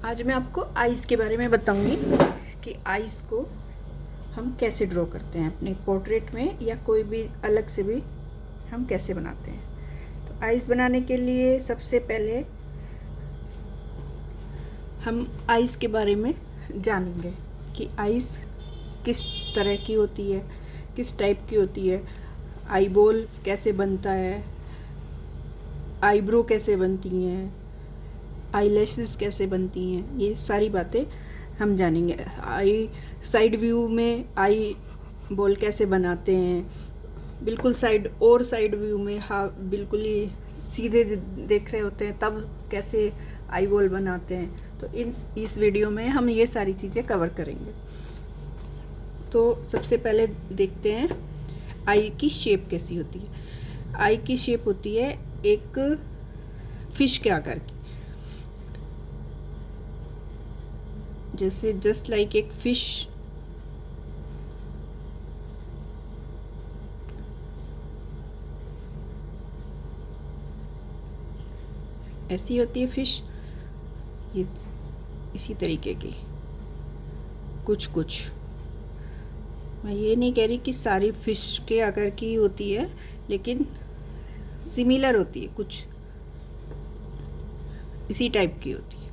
आज मैं आपको आइज़ के बारे में बताऊंगी कि आइज़ को हम कैसे ड्रॉ करते हैं अपने पोर्ट्रेट में या कोई भी अलग से भी हम कैसे बनाते हैं। तो आइज़ बनाने के लिए सबसे पहले हम आइज़ के बारे में जानेंगे कि आइज़ किस तरह की होती है, किस टाइप की होती है, आईबॉल कैसे बनता है, आईब्रो कैसे बनती हैं, आईलैशेस कैसे बनती हैं, ये सारी बातें हम जानेंगे। आई साइड व्यू में आई बॉल कैसे बनाते हैं, बिल्कुल साइड व्यू में हाँ बिल्कुल ही सीधे देख रहे होते हैं तब कैसे आई बॉल बनाते हैं। तो इस वीडियो में हम ये सारी चीज़ें कवर करेंगे। तो सबसे पहले देखते हैं आई की शेप कैसी होती है। आई की शेप होती है एक फिश के आकार की, जैसे जस्ट लाइक एक फिश। ऐसी होती है फिश, ये इसी तरीके की कुछ मैं ये नहीं कह रही कि सारी फिश के आकार की होती है, लेकिन सिमिलर होती है, कुछ इसी टाइप की होती है।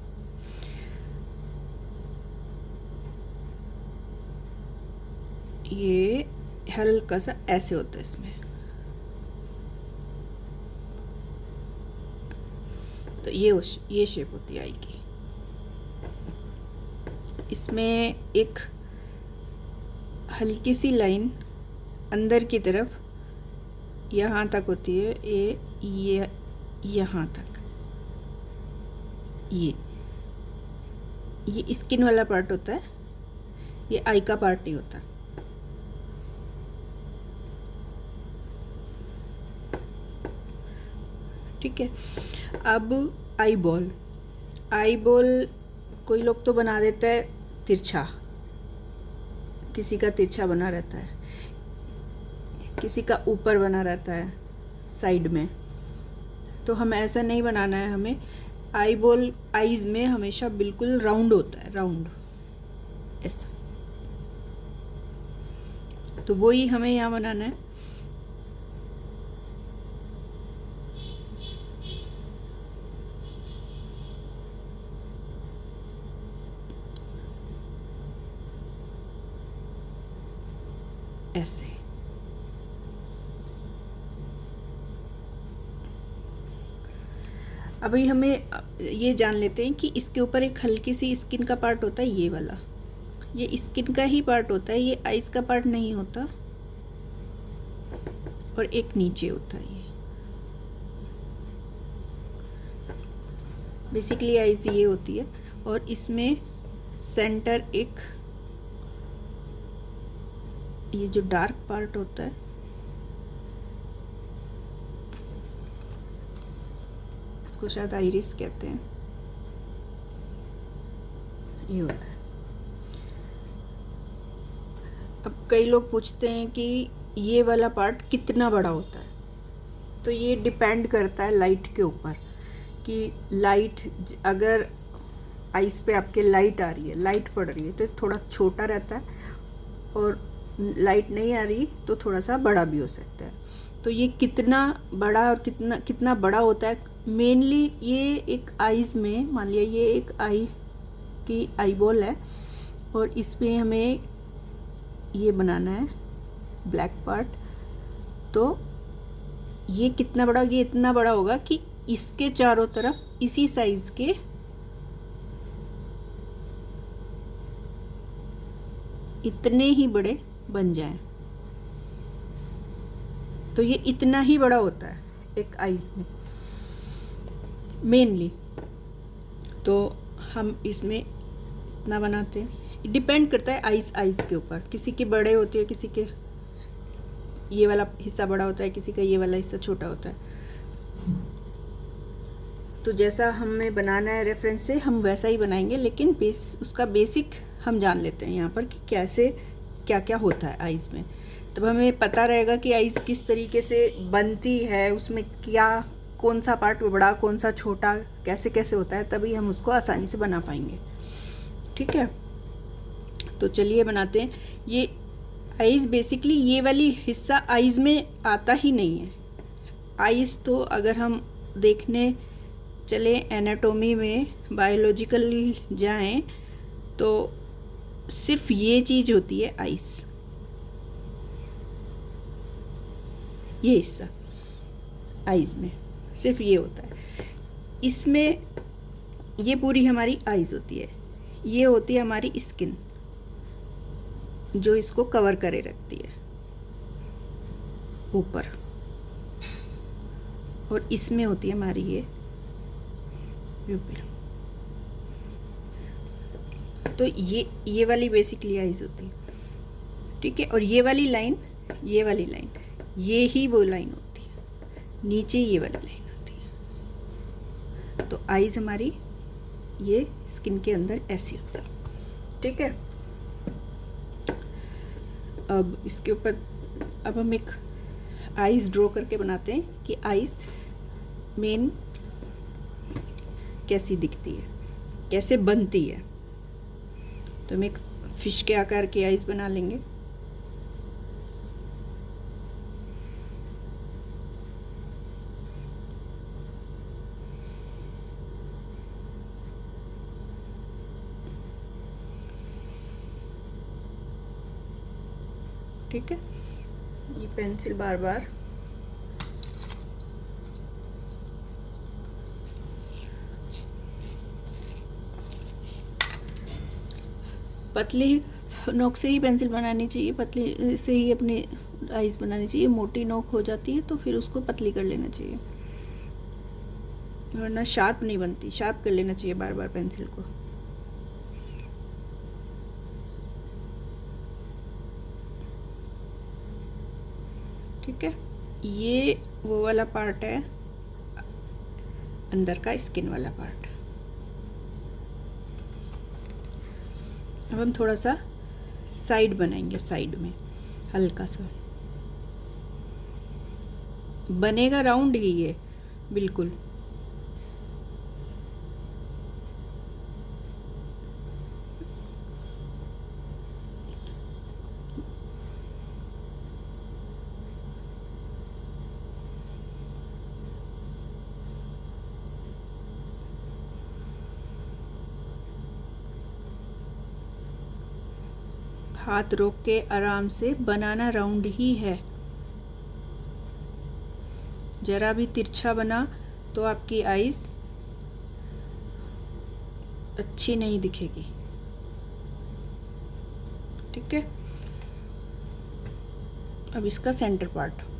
ये हल्का सा ऐसे होता है इसमें। तो ये शेप होती है आई की। इसमें एक हल्की सी लाइन अंदर की तरफ यहाँ तक होती है, ये यहाँ तक। ये स्किन वाला पार्ट होता है, ये आई का पार्ट नहीं होता। ठीक है। अब आई बॉल कोई लोग तो बना देता है तिरछा, किसी का तिरछा बना रहता है, किसी का ऊपर बना रहता है साइड में। तो हमें ऐसा नहीं बनाना है, हमें आई बॉल आईज में हमेशा बिल्कुल राउंड होता है, राउंड ऐसा। तो वो ही हमें यहाँ बनाना है। ऐसे अभी हमें ये जान लेते हैं कि इसके ऊपर एक हल्की सी स्किन का पार्ट होता है, ये वाला, ये स्किन का ही पार्ट होता है, ये आइस का पार्ट नहीं होता। और एक नीचे होता है, ये बेसिकली आइस ये होती है। और इसमें सेंटर एक ये जो डार्क पार्ट होता है, इसको शायद आइरिस कहते हैं, ये होता है। अब कई लोग पूछते हैं कि ये वाला पार्ट कितना बड़ा होता है। तो ये डिपेंड करता है लाइट के ऊपर कि लाइट, अगर आइस पे आपके लाइट आ रही है, लाइट पड़ रही है तो थोड़ा छोटा रहता है, और लाइट नहीं आ रही तो थोड़ा सा बड़ा भी हो सकता है। तो ये कितना बड़ा और कितना बड़ा होता है, मेनली ये एक आइज़ में, मान लिया ये एक आई की आई बॉल है और इसमें हमें ये बनाना है ब्लैक पार्ट। तो ये कितना बड़ा, ये इतना बड़ा होगा कि इसके चारों तरफ इसी साइज़ के इतने ही बड़े बन जाएं। तो ये इतना ही बड़ा होता है एक आइस में मेनली। तो हम इसमें इतना बनाते हैं, डिपेंड करता है आइस के ऊपर। किसी के बड़े होते हैं, किसी के ये वाला हिस्सा बड़ा होता है, किसी का ये वाला हिस्सा छोटा होता है। तो जैसा हमें बनाना है रेफरेंस से हम वैसा ही बनाएंगे, लेकिन उसका बेसिक हम जान लेते हैं यहाँ पर कि कैसे क्या क्या होता है आइस में। तब हमें पता रहेगा कि आइस किस तरीके से बनती है, उसमें क्या कौन सा पार्ट बड़ा कौन सा छोटा कैसे कैसे होता है, तभी हम उसको आसानी से बना पाएंगे। ठीक है, तो चलिए बनाते हैं। ये आइज़ बेसिकली ये वाली हिस्सा आइज़ में आता ही नहीं है। आइज़ तो अगर हम देखने चले एनाटोमी में, बायोलॉजिकली जाएं, तो सिर्फ ये चीज़ होती है आइज़, ये हिस्सा आइज़ में सिर्फ ये होता है। इसमें ये पूरी हमारी आइज़ होती है, ये होती है हमारी स्किन जो इसको कवर करे रखती है ऊपर, और इसमें होती है हमारी ये प्यूपिल। तो ये वाली बेसिकली आइज होती है। ठीक है, और ये वाली लाइन ये ही वो लाइन होती है, नीचे ये वाली लाइन होती है। तो आइज हमारी ये स्किन के अंदर ऐसी होती है। ठीक है, अब इसके ऊपर अब हम एक आइज ड्रॉ करके बनाते हैं कि आइज मेन कैसी दिखती है, कैसे बनती है। तो हम एक फिश के आकार की आइज बना लेंगे। ठीक है, ये पेंसिल बार बार पतली नोक से ही पेंसिल बनानी चाहिए, पतली से ही अपनी आइज बनानी चाहिए। मोटी नोक हो जाती है तो फिर उसको पतली कर लेना चाहिए, वरना शार्प नहीं बनती। शार्प कर लेना चाहिए बार बार पेंसिल को। ठीक है, ये वो वाला पार्ट है अंदर का, स्किन वाला पार्ट। अब हम थोड़ा सा साइड बनाएंगे, साइड में हल्का सा बनेगा, राउंड ही है बिल्कुल। हाथ रोक के आराम से बनाना, राउंड ही है। जरा भी तिरछा बना तो आपकी आइज अच्छी नहीं दिखेगी। ठीक है, अब इसका सेंटर पार्ट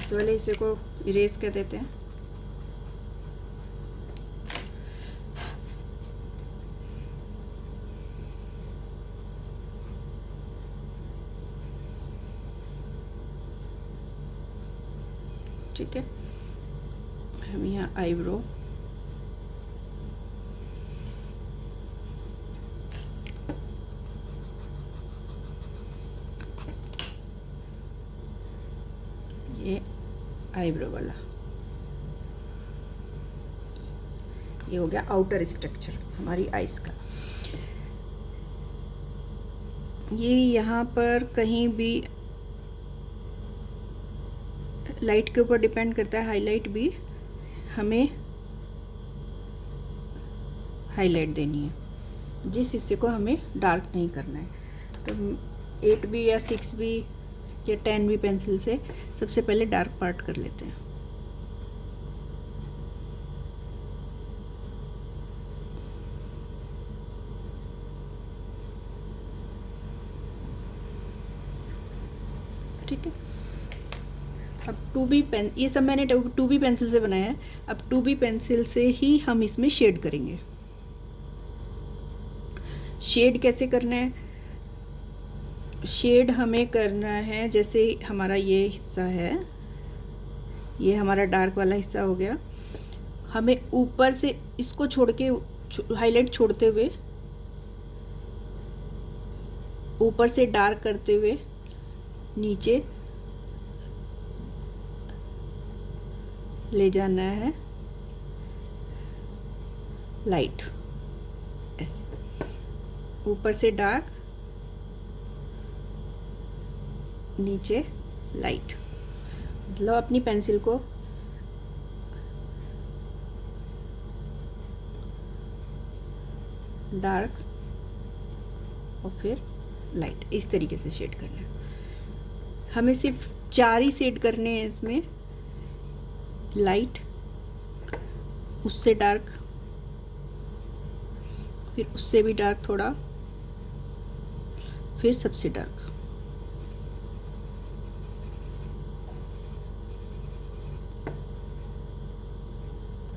इस वाले हिस्से को इरेज कर देते हैं। ठीक है, हम यहाँ आईब्रो ये आईब्रो वाला, ये हो गया आउटर स्ट्रक्चर हमारी आइज का। ये यहाँ पर कहीं भी लाइट के ऊपर डिपेंड करता है, हाईलाइट भी हमें हाईलाइट देनी है, जिस हिस्से को हमें डार्क नहीं करना है। तो 8B या 6B या 10B पेंसिल से सबसे पहले डार्क पार्ट कर लेते हैं। ठीक है, अब 2B पेन, ये सब मैंने 2B पेंसिल से बनाया है। अब 2B पेंसिल से ही हम इसमें शेड करेंगे। शेड कैसे करना है? शेड हमें करना है, जैसे हमारा ये हिस्सा है, ये हमारा डार्क वाला हिस्सा हो गया। हमें ऊपर से इसको छोड़ के हाईलाइट छोड़ते हुए ऊपर से डार्क करते हुए नीचे ले जाना है लाइट, ऐसे ऊपर से डार्क नीचे लाइट। मतलब अपनी पेंसिल को डार्क और फिर लाइट इस तरीके से शेड करना है। हमें सिर्फ 4 ही शेड करने हैं इसमें, लाइट, उससे डार्क, फिर उससे भी डार्क थोड़ा, फिर सबसे डार्क।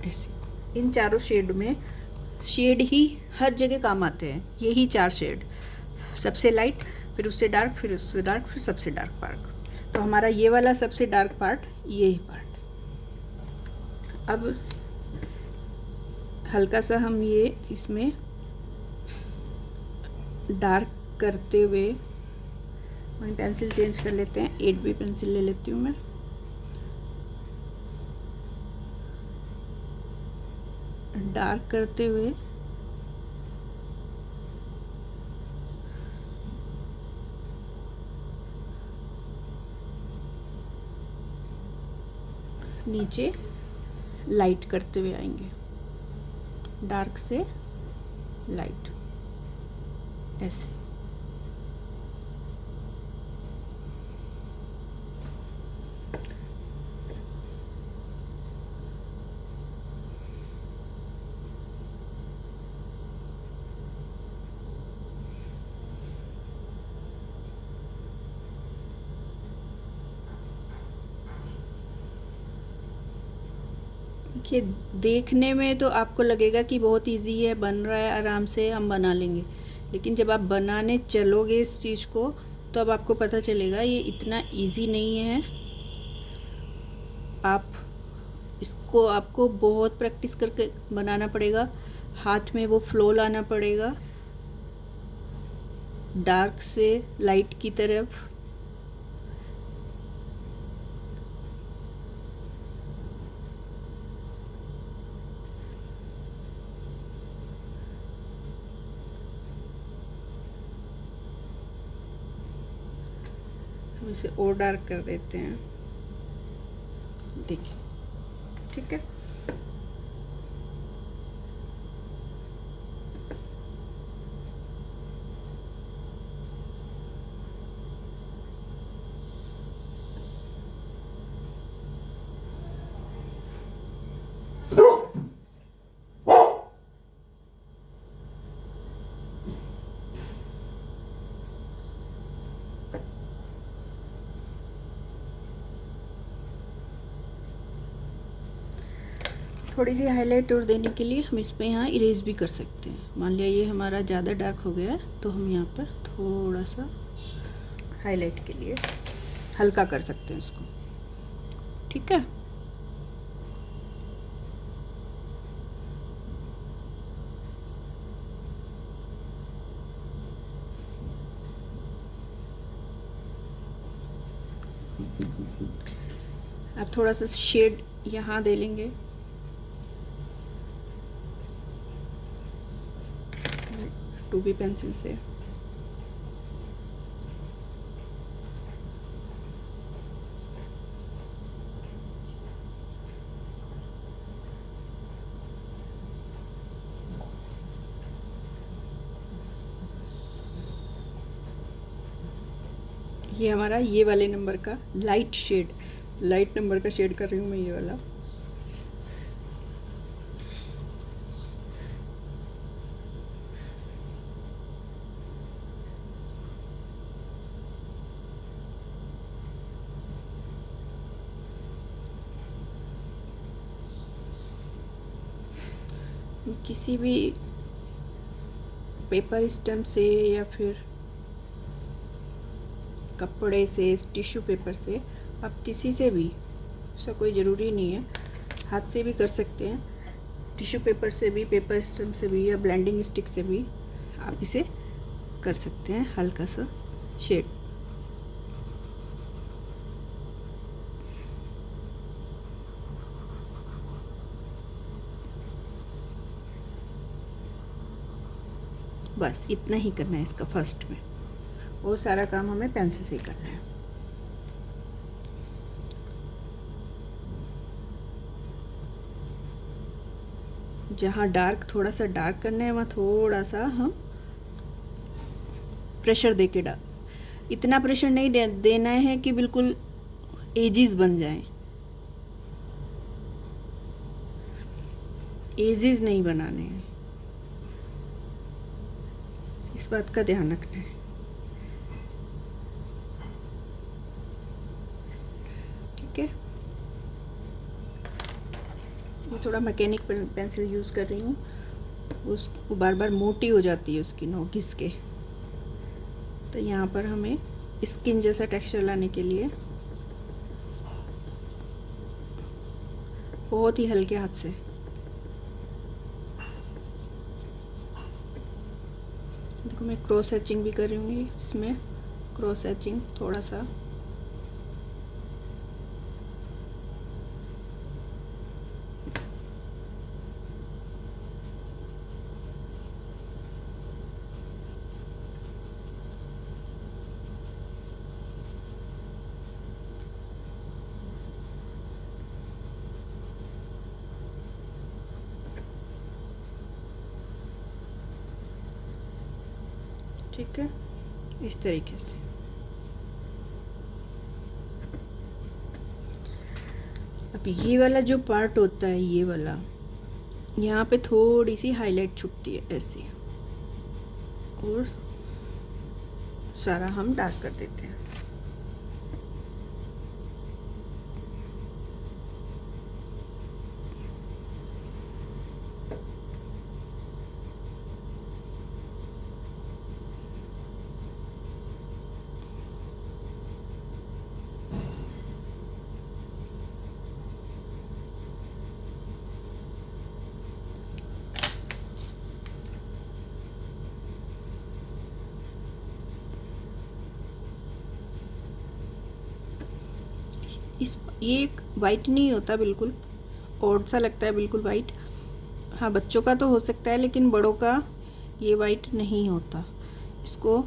ऐसे इन चारों शेड में, शेड ही हर जगह काम आते हैं, यही 4 शेड, सबसे लाइट, फिर उससे डार्क, फिर उससे डार्क, फिर सबसे डार्क पार्ट। तो हमारा ये वाला सबसे डार्क पार्ट, यही पार्ट। अब हल्का सा हम ये इसमें डार्क करते हुए वहीं पेंसिल चेंज कर लेते हैं, 8B पेंसिल ले लेती हूँ मैं। डार्क करते हुए नीचे लाइट करते हुए आएंगे, डार्क से लाइट, ऐसे। देखिए, देखने में तो आपको लगेगा कि बहुत इजी है, बन रहा है, आराम से हम बना लेंगे, लेकिन जब आप बनाने चलोगे इस चीज़ को तो अब आपको पता चलेगा ये इतना इजी नहीं है। आपको बहुत प्रैक्टिस करके बनाना पड़ेगा, हाथ में वो फ्लो लाना पड़ेगा डार्क से लाइट की तरफ। हम इसे और डार्क कर देते हैं, देखिए, ठीक है। थोड़ी सी हाईलाइट और देने के लिए हम इस पर यहाँ इरेज भी कर सकते हैं। मान लिया ये हमारा ज़्यादा डार्क हो गया है तो हम यहाँ पर थोड़ा सा हाईलाइट के लिए हल्का कर सकते हैं इसको, ठीक है। अब थोड़ा सा शेड यहाँ दे लेंगे, टू बी पेंसिल से। ये हमारा ये वाले नंबर का लाइट नंबर का शेड कर रही हूँ मैं, ये वाला। किसी भी पेपर स्टैम्प से या फिर कपड़े से, टिश्यू पेपर से, आप किसी से भी, ऐसा कोई ज़रूरी नहीं है, हाथ से भी कर सकते हैं। टिश्यू पेपर से भी, पेपर स्टम्प से भी या ब्लेंडिंग स्टिक से भी आप इसे कर सकते हैं हल्का सा शेड। बस इतना ही करना है इसका फर्स्ट में, और सारा काम हमें पेंसिल से ही करना है। जहाँ डार्क, थोड़ा सा डार्क करना है वहाँ थोड़ा सा हम प्रेशर दे के इतना प्रेशर नहीं देना है कि बिल्कुल एजेस बन जाएं। एजेस नहीं बनाने हैं, इस बात का ध्यान रखना है। ठीक है, मैं थोड़ा मैकेनिक पेंसिल यूज़ कर रही हूँ, उसको बार बार मोटी हो जाती है उसकी नोक घिस के। तो यहाँ पर हमें स्किन जैसा टेक्सचर लाने के लिए बहुत ही हल्के हाथ से देखो, मैं क्रॉस हैचिंग भी कर रही हूँ इसमें, क्रॉस हैचिंग थोड़ा सा। ठीक है, इस तरीके से। अब ये वाला जो पार्ट होता है, ये वाला यहाँ पे थोड़ी सी हाईलाइट छुटती है ऐसे, और सारा हम डार्क कर देते हैं। ये वाइट नहीं होता, बिल्कुल ऑड सा लगता है, बिल्कुल वाइट। हाँ, बच्चों का तो हो सकता है, लेकिन बड़ों का ये वाइट नहीं होता। इसको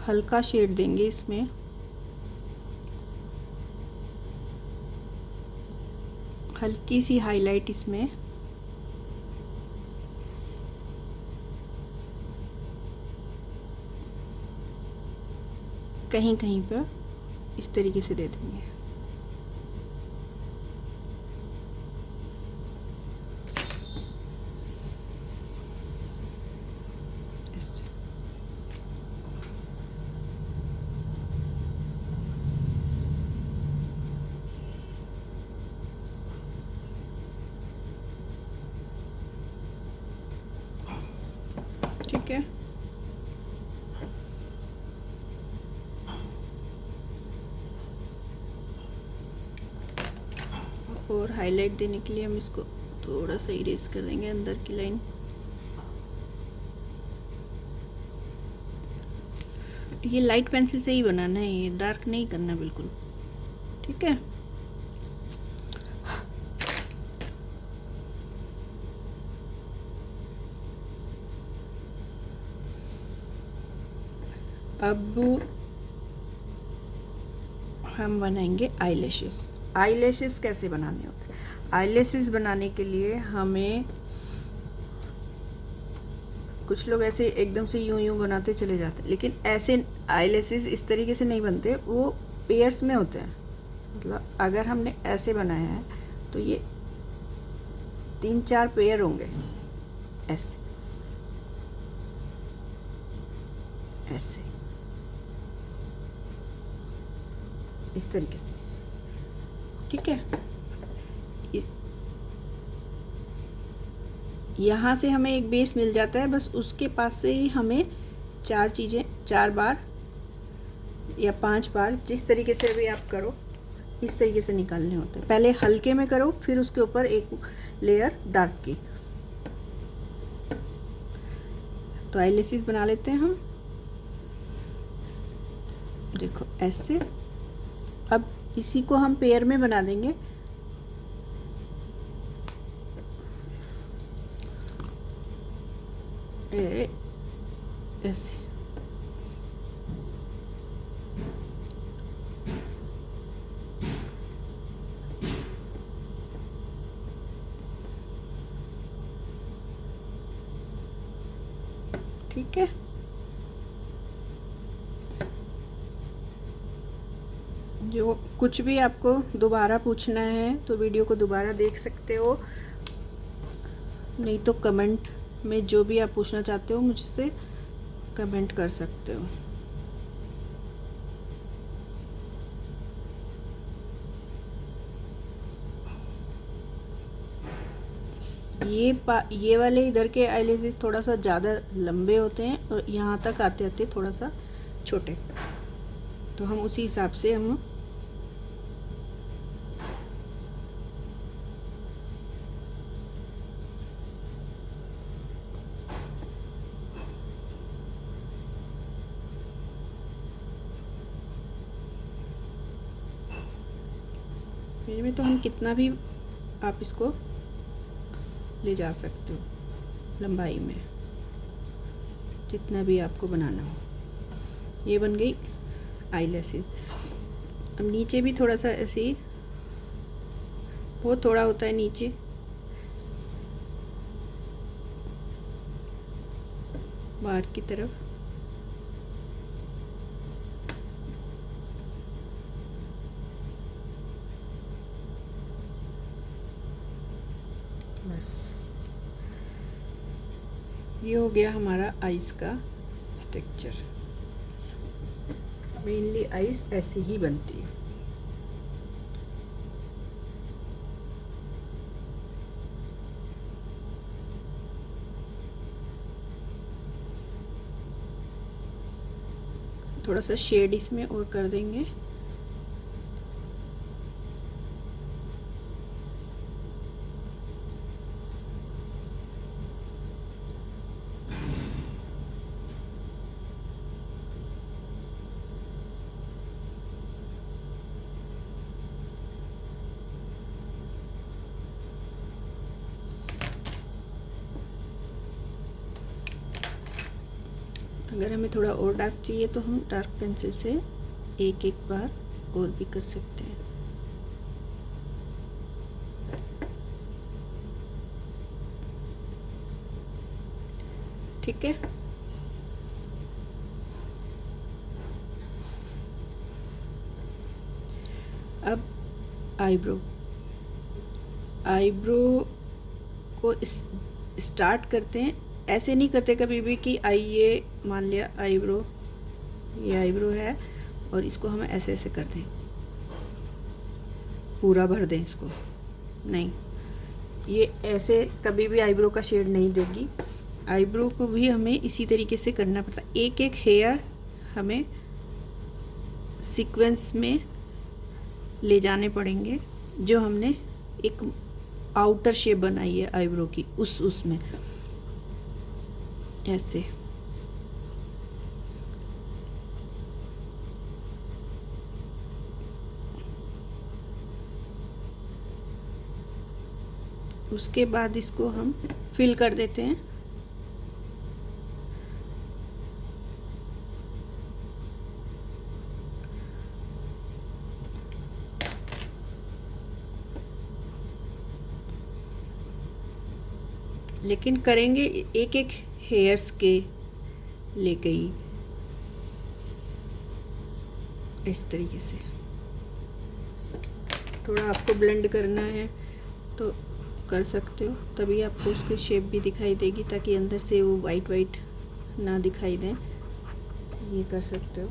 हल्का शेड देंगे इसमें, हल्की सी हाईलाइट इसमें, कहीं कहीं पर इस तरीके से दे देंगे। ठीक है, और हाईलाइट देने के लिए हम इसको थोड़ा सा इरेज कर देंगे अंदर की लाइन। ये लाइट पेंसिल से ही बनाना है, ये डार्क नहीं करना बिल्कुल। ठीक है, अब हम बनाएंगे आईलैशेस। आईलैशेस कैसे बनाने होते हैं? आईलैशेस बनाने के लिए हमें, कुछ लोग ऐसे एकदम से यूं यूं बनाते चले जाते हैं, लेकिन ऐसे आईलैशेस इस तरीके से नहीं बनते, वो पेयर्स में होते हैं। मतलब अगर हमने ऐसे बनाया है तो ये 3-4 पेयर होंगे, ऐसे ऐसे इस तरीके से। ठीक है, यहाँ से हमें एक बेस मिल जाता है, बस उसके पास से ही हमें 4 बार या 5 बार, जिस तरीके से भी आप करो, इस तरीके से निकालने होते हैं। पहले हल्के में करो, फिर उसके ऊपर एक लेयर डार्क की, तो आईलैशेस बना लेते हैं हम। देखो ऐसे। अब इसी को हम पेयर में बना देंगे। ऐसे। ठीक है। जो कुछ भी आपको दोबारा पूछना है तो वीडियो को दोबारा देख सकते हो, नहीं तो कमेंट में जो भी आप पूछना चाहते हो मुझसे कमेंट कर सकते हो। ये वाले इधर के आईलैशेस थोड़ा सा ज़्यादा लंबे होते हैं और यहाँ तक आते आते थोड़ा सा छोटे, तो हम उसी हिसाब से हम मेरे में तो हम कितना भी आप इसको ले जा सकते हो लंबाई में, जितना भी आपको बनाना हो। ये बन गई आईलैशेस। अब नीचे भी थोड़ा सा ऐसे ही, बहुत थोड़ा होता है नीचे, बाहर की तरफ। बस ये हो गया हमारा आइस का स्ट्रक्चर। मेनली आइस ऐसी ही बनती है। थोड़ा सा शेड इसमें और कर देंगे। अगर हमें थोड़ा और डार्क चाहिए तो हम डार्क पेंसिल से एक एक बार और भी कर सकते हैं। ठीक है। अब आईब्रो को स्टार्ट करते हैं। ऐसे नहीं करते कभी भी कि आइए, मान लिया आईब्रो, ये आईब्रो है और इसको हम ऐसे ऐसे कर दें, पूरा भर दें इसको, नहीं, ये ऐसे कभी भी आईब्रो का शेड नहीं देगी। आईब्रो को भी हमें इसी तरीके से करना पड़ता है। एक एक हेयर हमें सीक्वेंस में ले जाने पड़ेंगे, जो हमने एक आउटर शेप बनाई है आईब्रो की, उसमें ऐसे। उसके बाद इसको हम फिल कर देते हैं। लेकिन करेंगे एक एक हेयर्स के लेके ही, इस तरीके से। थोड़ा आपको ब्लेंड करना है तो कर सकते हो, तभी आपको उसकी शेप भी दिखाई देगी, ताकि अंदर से वो वाइट वाइट ना दिखाई दे। ये कर सकते हो।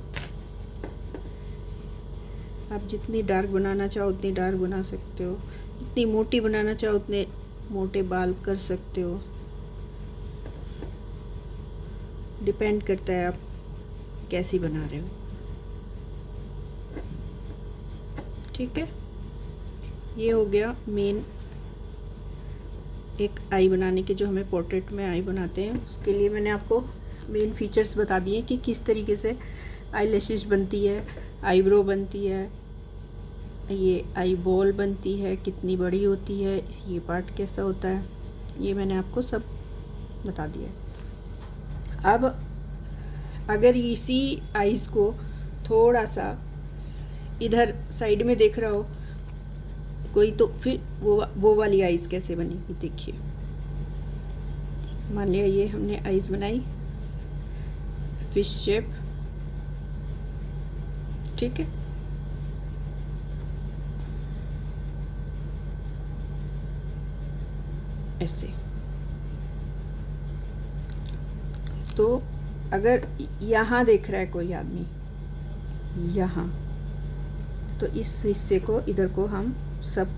आप जितनी डार्क बनाना चाहो उतनी डार्क बना सकते हो, जितनी मोटी बनाना चाहो उतने मोटे बाल कर सकते हो। डिपेंड करता है आप कैसी बना रहे हो। ठीक है। ये हो गया मेन एक आई बनाने की, जो हमें पोर्ट्रेट में आई बनाते हैं। उसके लिए मैंने आपको मेन फीचर्स बता दिए कि किस तरीके से आई लैशेस बनती है, आईब्रो बनती है, ये आई बॉल बनती है, कितनी बड़ी होती है, ये पार्ट कैसा होता है, ये मैंने आपको सब बता दिया। अब अगर इसी आईज़ को थोड़ा सा इधर साइड में देख रहा हो कोई, तो फिर वो वाली आईज़ कैसे बनेगी देखिए। मान लिया ये हमने आईज़ बनाई फिश शेप, ठीक है। ऐसे तो अगर यहाँ देख रहा है कोई आदमी यहाँ, तो इस हिस्से को इधर को हम सब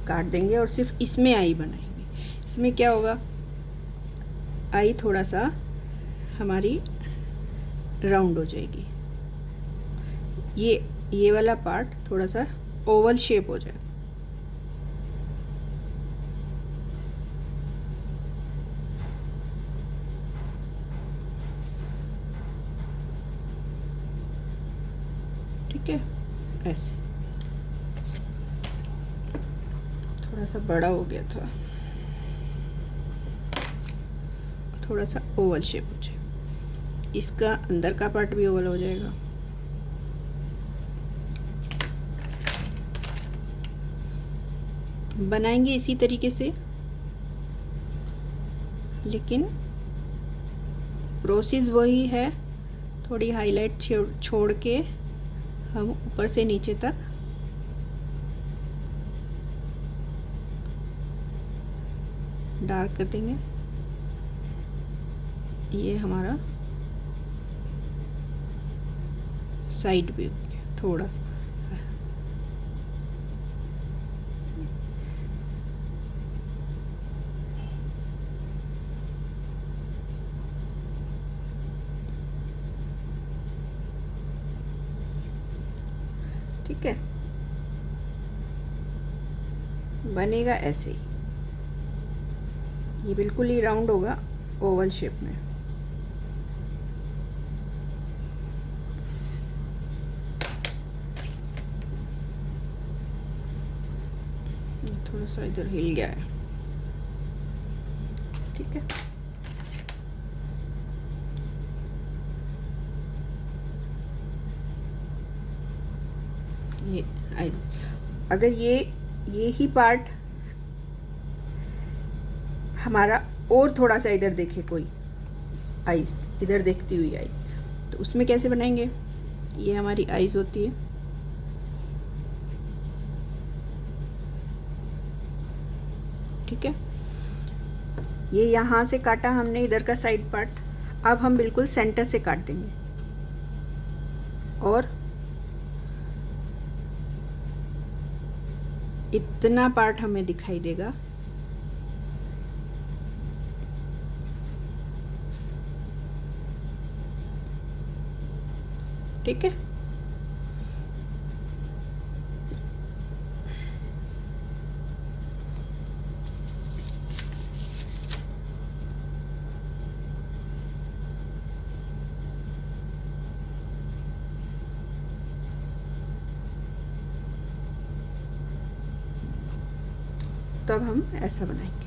काट देंगे और सिर्फ इसमें आई बनाएंगे। इसमें क्या होगा, आई थोड़ा सा हमारी राउंड हो जाएगी, ये वाला पार्ट थोड़ा सा ओवल शेप हो जाएगा। ठीक है, ऐसे थोड़ा सा बड़ा हो गया था, थोड़ा सा ओवल शेप हो जाए, इसका अंदर का पार्ट भी ओवल हो जाएगा। बनाएंगे इसी तरीके से, लेकिन प्रोसेस वही है, थोड़ी हाईलाइट छोड़ के हम ऊपर से नीचे तक डार्क कर देंगे। ये हमारा साइड व्यू थोड़ा सा, ठीक है। बनेगा ऐसे ही, ये बिल्कुल ही राउंड होगा ओवल शेप में। थोड़ा सा इधर हिल गया है, ठीक है। ये अगर ये ही पार्ट हमारा और थोड़ा सा इधर देखे कोई आइस, इधर देखती हुई आइस, तो उसमें कैसे बनाएंगे। ये हमारी आइस होती है, ठीक है। ये यहाँ से काटा हमने इधर का साइड पार्ट, अब हम बिल्कुल सेंटर से काट देंगे और इतना पार्ट हमें दिखाई देगा, ठीक है। तब हम ऐसा बनाएंगे।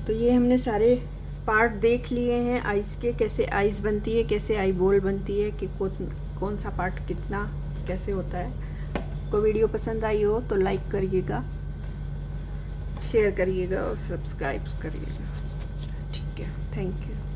तो ये हमने सारे पार्ट देख लिए हैं आइस के, कैसे आइस बनती है, कैसे आई बॉल बनती है, कि कौन सा पार्ट कितना कैसे होता है। को वीडियो पसंद आई हो तो लाइक करिएगा, शेयर करिएगा और सब्सक्राइब करिएगा, ठीक है। Thank you.